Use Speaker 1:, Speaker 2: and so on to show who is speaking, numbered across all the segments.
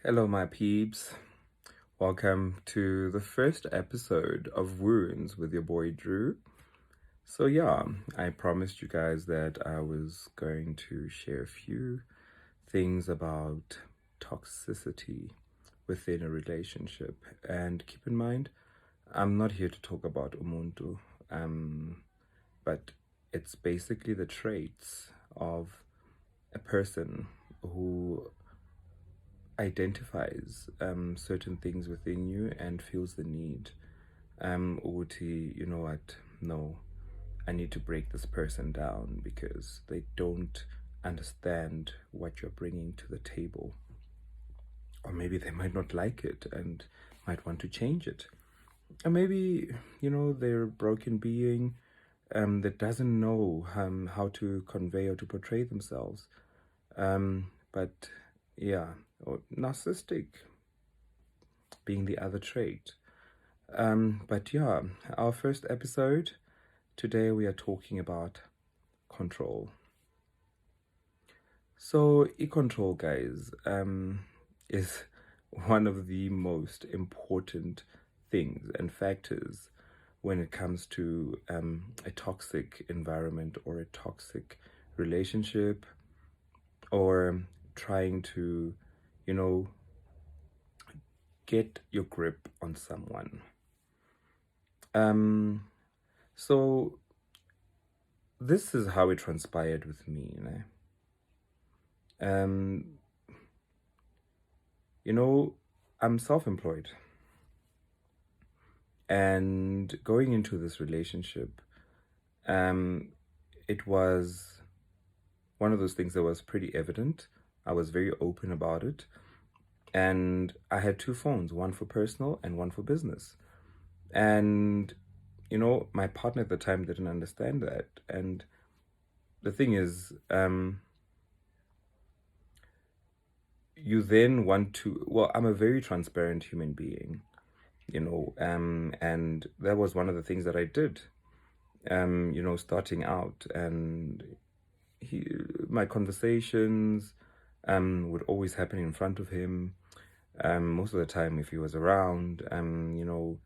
Speaker 1: Hello, my peeps. Welcome to the first episode of Wounds with your boy Drew. So, yeah, I promised you guys that I was going to share a few things about toxicity within a relationship. And keep in mind, I'm not here to talk about Umuntu, but it's basically the traits of a person who identifies certain things within you and feels the need ukuthi, you know what, no, I need to break this person down because they don't understand what you're bringing to the table, or maybe they might not like it and might want to change it, or maybe, you know, they're a broken being that doesn't know how to convey or to portray themselves. But yeah, or narcissistic being the other trait. But yeah, our first episode today we are talking about control. So, e-control, guys, is one of the most important things and factors when it comes to a toxic environment or a toxic relationship, or trying to, you know, get your grip on someone. So this is how it transpired with me, um, you know, I'm self-employed, and going into this relationship, it was one of those things that was pretty evident. I was very open about it, and I had two phones, one for personal and one for business. And you know, my partner at the time didn't understand that. And the thing is, you then want to, well, I'm a very transparent human being, you know, and that was one of the things that I did, you know, starting out. And my conversations would always happen in front of him. Most of the time, if he was around, you know,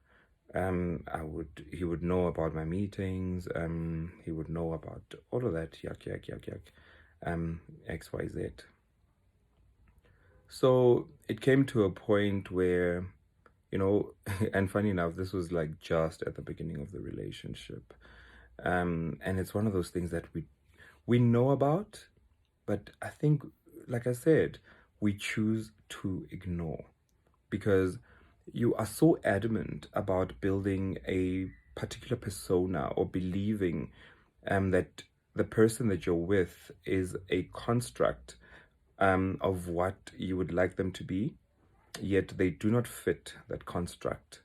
Speaker 1: he would know about my meetings. He would know about all of that, XYZ. So it came to a point where, you know, and funny enough, this was like just at the beginning of the relationship. And it's one of those things that we know about, but I think, like I said, we choose to ignore because you are so adamant about building a particular persona or believing that the person that you're with is a construct of what you would like them to be, yet they do not fit that construct,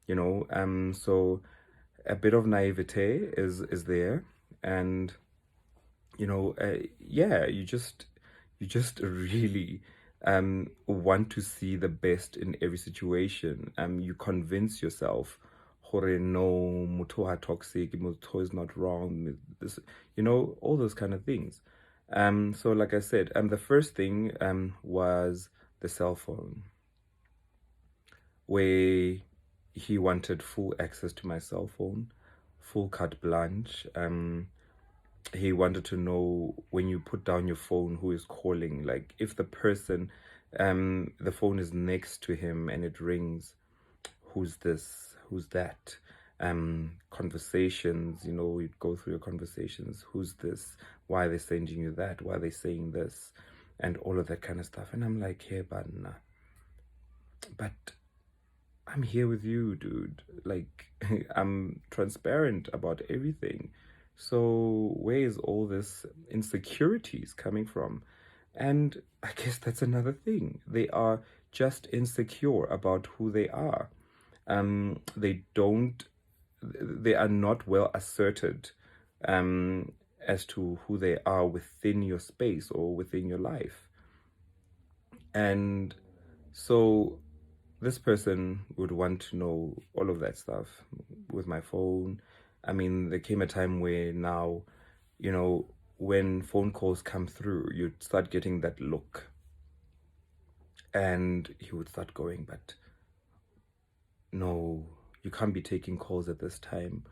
Speaker 1: you know. So a bit of naivete is there, and you know, yeah, you just really want to see the best in every situation. You convince yourself, "Hore, no, motho ha toxic, motho is not wrong." This, you know, all those kind of things. So like I said, the first thing was the cell phone, where he wanted full access to my cell phone, full carte blanche. He wanted to know when you put down your phone who is calling. Like if the person, the phone is next to him and it rings, who's this? Who's that? Conversations, you know, we'd go through your conversations. Who's this? Why are they sending you that? Why are they saying this? And all of that kind of stuff. And I'm like, hey, but I'm here with you, dude. Like, I'm transparent about everything. So, where is all this insecurities coming from? And I guess that's another thing. They are just insecure about who they are. They don't, they are not well asserted as to who they are within your space or within your life. And so this person would want to know all of that stuff with my phone. I mean, there came a time where now, you know, when phone calls come through, you start getting that look. And he would start going, but no, you can't be taking calls at this time.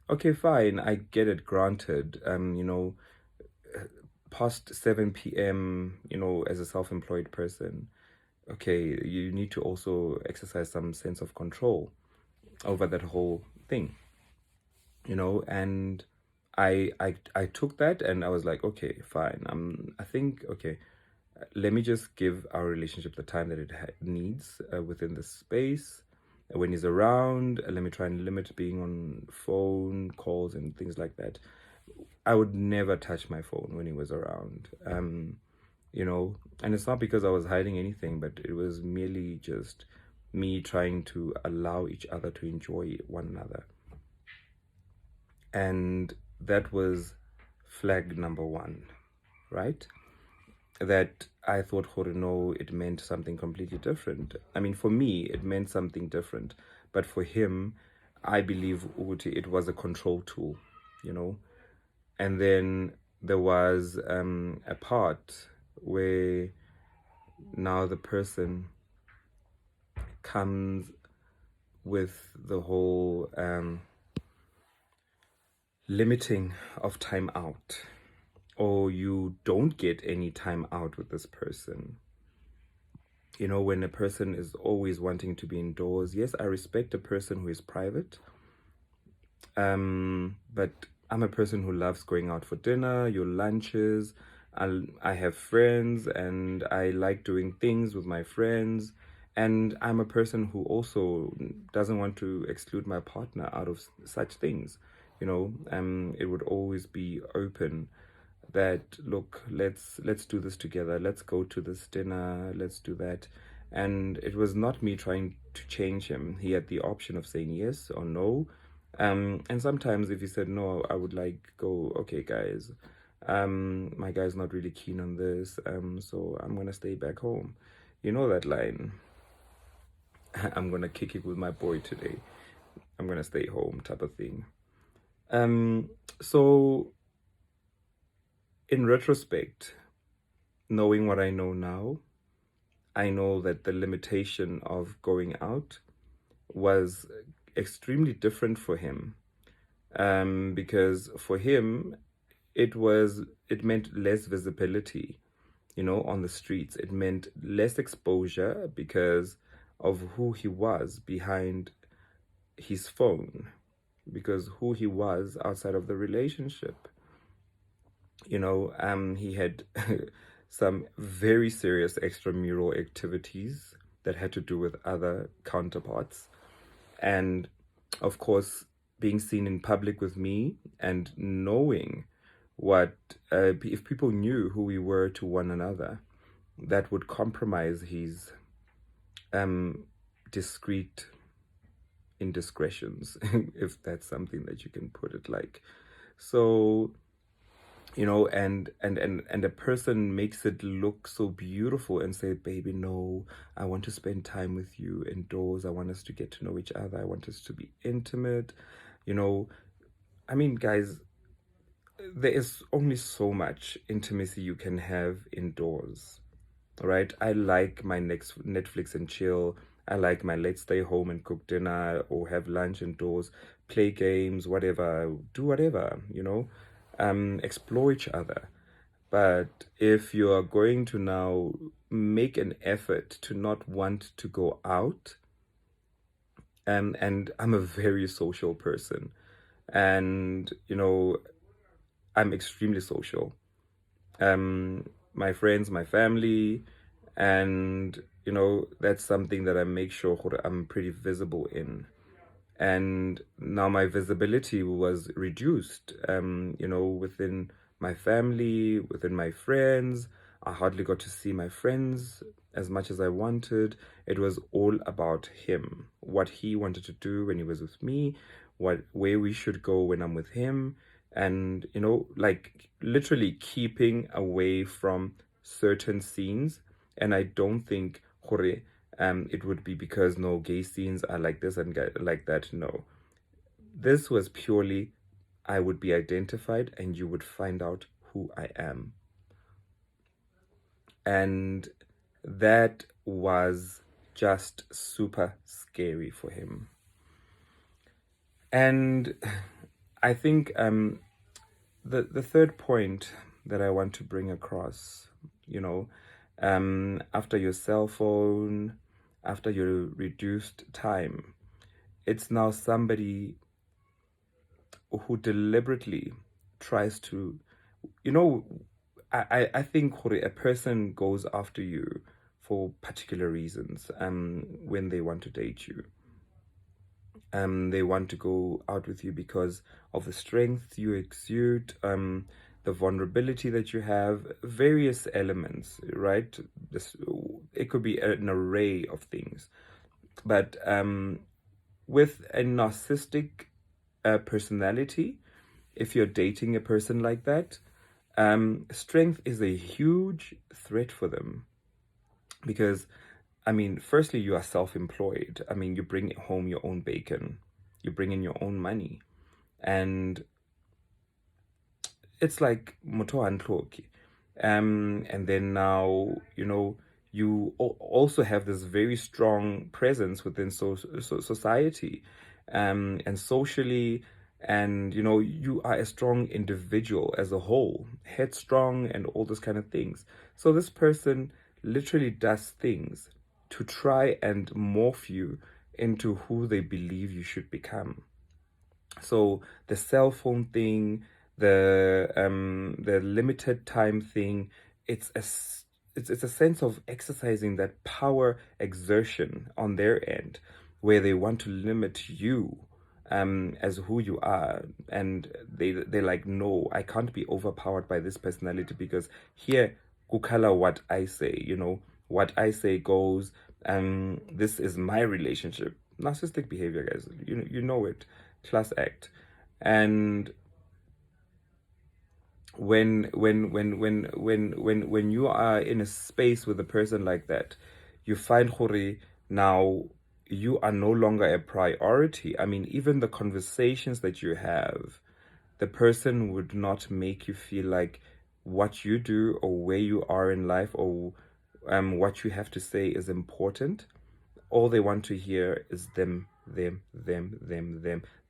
Speaker 1: Okay, fine, I get it, granted. Past 7 p.m., as a self-employed person, okay, you need to also exercise some sense of control over that whole thing, and I took that and I was like, okay, fine. I think, okay, let me just give our relationship the time that it needs within the space. When he's around, let me try and limit being on phone calls and things like that. I would never touch my phone when he was around. And it's not because I was hiding anything, but it was merely just me trying to allow each other to enjoy one another. And that was flag number one, right? That I thought, no, it meant something completely different. I mean, for me, it meant something different. But for him, I believe it was a control tool, you know? And then there was a part where now the person comes with the whole limiting of time out, or you don't get any time out with this person. When a person is always wanting to be indoors, yes, I respect a person who is private, but I'm a person who loves going out for dinner, your lunches. I have friends and I like doing things with my friends. And I'm a person who also doesn't want to exclude my partner out of such things. It would always be open that, look, let's do this together. Let's go to this dinner. Let's do that. And it was not me trying to change him. He had the option of saying yes or no. And sometimes if he said no, I would go, okay, guys, my guy's not really keen on this, so I'm gonna stay back home. You know that line, I'm gonna kick it with my boy today. I'm gonna stay home type of thing. So in retrospect, knowing what I know now, I know that the limitation of going out was extremely different for him. Because for him, it meant less visibility, on the streets. It meant less exposure because of who he was behind his phone, because who he was outside of the relationship. He had some very serious extramural activities that had to do with other counterparts. And of course, being seen in public with me and knowing what, if people knew who we were to one another, that would compromise his discreet indiscretions, if that's something that you can put it like. So, and a person makes it look so beautiful and say, baby, no, I want to spend time with you indoors. I want us to get to know each other. I want us to be intimate. I mean, guys, there is only so much intimacy you can have indoors, right? I like my next Netflix and chill. I like my let's stay home and cook dinner or have lunch indoors, play games, whatever, do whatever, explore each other. But if you are going to now make an effort to not want to go out, and I'm a very social person, and I'm extremely social. My friends, my family, and that's something that I make sure I'm pretty visible in. And now my visibility was reduced, within my family, within my friends. I hardly got to see my friends as much as I wanted. It was all about him, what he wanted to do when he was with me, where we should go when I'm with him, and literally keeping away from certain scenes. And I don't think it would be because no, gay scenes are like this and like that. No, this was purely, I would be identified and you would find out who I am. And that was just super scary for him. And I think the third point that I want to bring across, you know, after your cell phone, after your reduced time, it's now somebody who deliberately tries to, you know, I think a person goes after you for particular reasons when they want to date you. They want to go out with you because of the strength you exude, the vulnerability that you have, various elements, right? This, it could be an array of things. But with a narcissistic personality, if you're dating a person like that, strength is a huge threat for them because, I mean, firstly, you are self-employed. I mean, you bring home your own bacon, you bring in your own money, and it's like moto antloki. And then now, you know, you also have this very strong presence within society, and socially, and you know, you are a strong individual as a whole, headstrong, and all those kind of things. So this person literally does things to try and morph you into who they believe you should become. So the cell phone thing, the limited time thing, it's it's a sense of exercising that power exertion on their end, where they want to limit you as who you are, and they're like, no, I can't be overpowered by this personality because here kukhala what I say, you know, what I say goes. This is my relationship. Narcissistic behavior, guys. You know it. Class act. And when you are in a space with a person like that, you find hori, now you are no longer a priority. I mean, even the conversations that you have, the person would not make you feel like what you do or where you are in life or what you have to say is important. All they want to hear is them.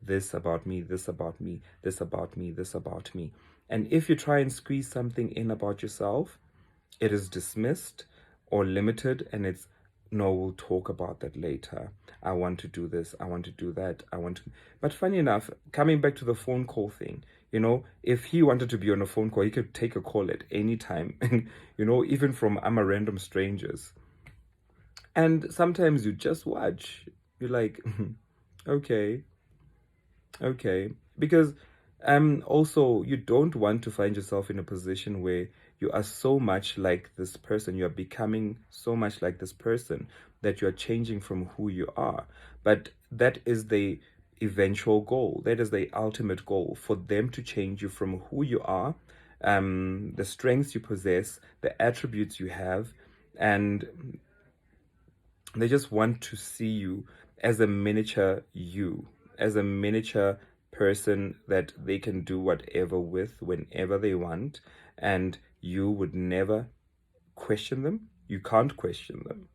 Speaker 1: This about me, this about me, this about me, this about me. And if you try and squeeze something in about yourself, it is dismissed or limited, and it's no, we'll talk about that later. I want to do this, I want to do that, I want to. But funny enough, coming back to the phone call thing, you know, if he wanted to be on a phone call, he could take a call at any time, you know, even from random strangers. And sometimes you just watch. You're like, okay, okay. Because also you don't want to find yourself in a position where you are so much like this person, you are becoming so much like this person that you are changing from who you are. But that is the eventual goal. That is the ultimate goal, for them to change you from who you are, the strengths you possess, the attributes you have, and they just want to see you as a miniature you, as a miniature person that they can do whatever with whenever they want, and you would never question them. You can't question them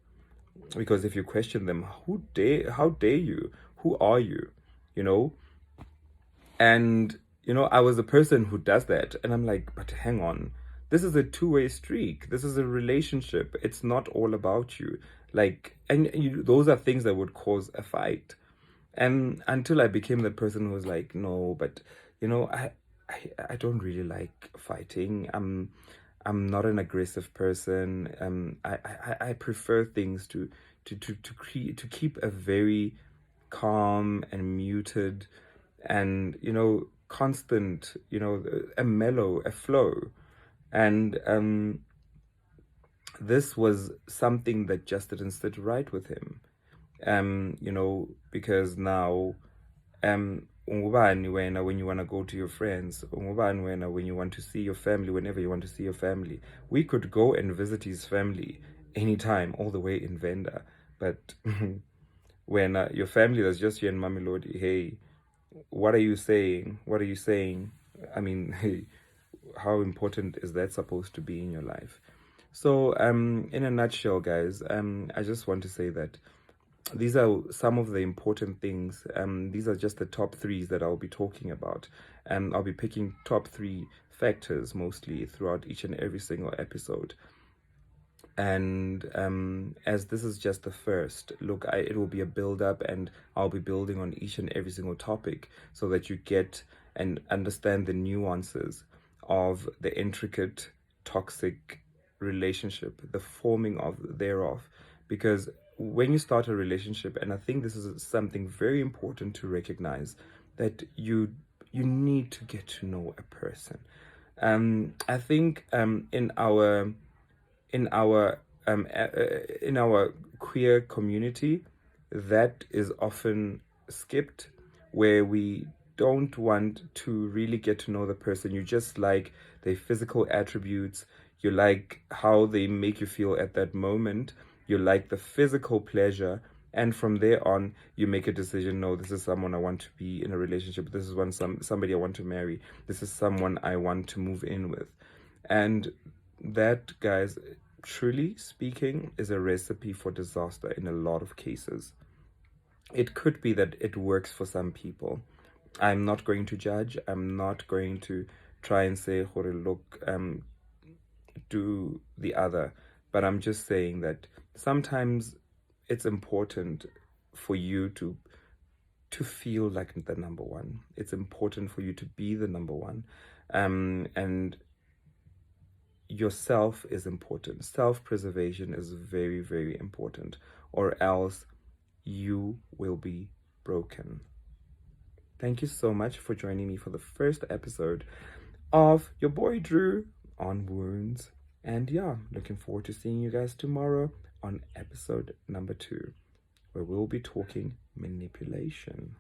Speaker 1: because if you question them, how dare you? Who are you? You know? And you know, I was a person who does that, and I'm like, but hang on, this is a two-way streak. This is a relationship. It's not all about you. Like, and you, those are things that would cause a fight. And until I became the person who was like, no, but you know, I don't really like fighting. I'm not an aggressive person. I prefer things to keep a very calm and muted, and you know, constant, you know, a mellow, a flow. And this was something that just didn't sit right with him. You know, because now ungubani wena when you want to go to your friends, ungubani wena when you want to see your family, whenever you want to see your family. We could go and visit his family anytime, all the way in Venda. But when your family that's just here in Mamelodi, hey, what are you saying? What are you saying? I mean, hey, how important is that supposed to be in your life? So, in a nutshell, guys, I just want to say that these are some of the important things. These are just the top threes that I'll be talking about. I'll be picking top three factors mostly throughout each and every single episode. And as this is just the first look, it will be a build up, and I'll be building on each and every single topic so that you get and understand the nuances of the intricate toxic relationship, the forming of thereof. Because when you start a relationship, and I think this is something very important to recognize, that you need to get to know a person. I think in our in our queer community, that is often skipped, where we don't want to really get to know the person. You just like their physical attributes, you like how they make you feel at that moment, you like the physical pleasure, and from there on you make a decision. No, this is someone I want to be in a relationship with. This is somebody I want to marry. This is someone I want to move in with. And that, guys, truly speaking, is a recipe for disaster in a lot of cases. It could be that it works for some people. I'm not going to judge. I'm not going to try and say, look, do the other. But I'm just saying that sometimes it's important for you to feel like the number one. It's important for you to be the number one. And yourself is important. Self-preservation is very, very important, or else you will be broken. Thank you so much for joining me for the first episode of your boy Drew on Wounds. And yeah, looking forward to seeing you guys tomorrow on episode number 2, where we'll be talking manipulation.